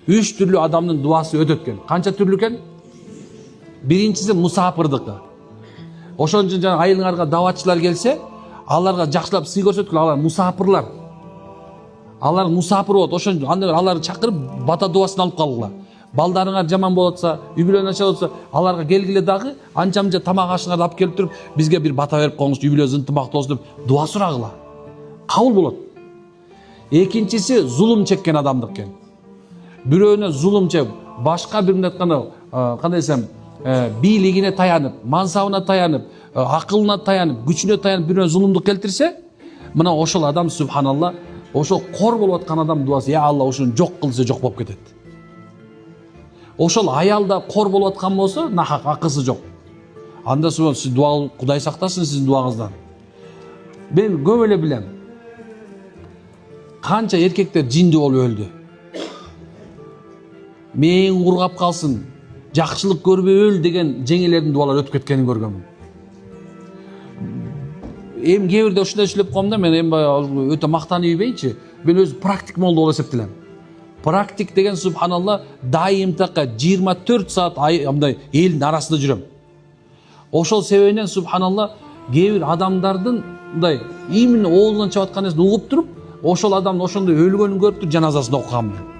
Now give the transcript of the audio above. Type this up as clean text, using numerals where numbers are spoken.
3 түрлүү адамдын дуасы өтөт экен. Канча түрлүү экен? Биринчиси мусапырдыкы. Ошон үчүн жана айылыңарга даватчылар келсе, аларга жакшылап сый көрсөткүлө, алар мусапырлар. Алар мусапыр болот. Ошон аларды чакырып бата дуасын алып калгыла. Балдарыңар жаман болуп атса, үй бүлө начар болса, аларга келгиле дагы анча-мынча тамак ашыңарды алып келип туруп, бизге бир бата берип коюңуз, үй бүлөбүз ынтымактуу болсун деп дуа сурагыла. Кабыл болот. Экинчиси зулум чеккен адамдык экен. Бирөөнө зулум чек, башка биринде айтканда, кандай десем, бийлигине таянып, мансабына таянып, акылына таянып, күчүнө таянып бирөөнө зулумдук келтирсе, мына ошол адам субханалла, ошол кор болуп аткан адам дуасы, я Алла ошону жок кыл десе жок болуп кетет. Ошол аялда кор болуп аткан болсо, нахак акысы жок. Анда сиз дуа, Кудай сактасын сиздин дуаңыздан. Мен көп эле билем. Канча эркектер жинди болуп өлдү. Мээң кургап калсын, жакшылык көрбөй öl деген жеңелердин дуалары өтүп кеткенин көргөмүн. Эми кээ бирде ушундай сүйлөп коем да, мен эми өтө мактанып ийбейчи, мен өзү практик молдо болуп эсептелем. Практик деген субханалла дайым така 24 саат мындай элдин арасында жүрөм. Ошол себебинен субханалла кээ бир адамдардын мындай именно оозунан чыгып аткан нерсени угуп туруп, ошол адамдын ошондой өлгөнүн көрүп туруп жаназасын окугам мен.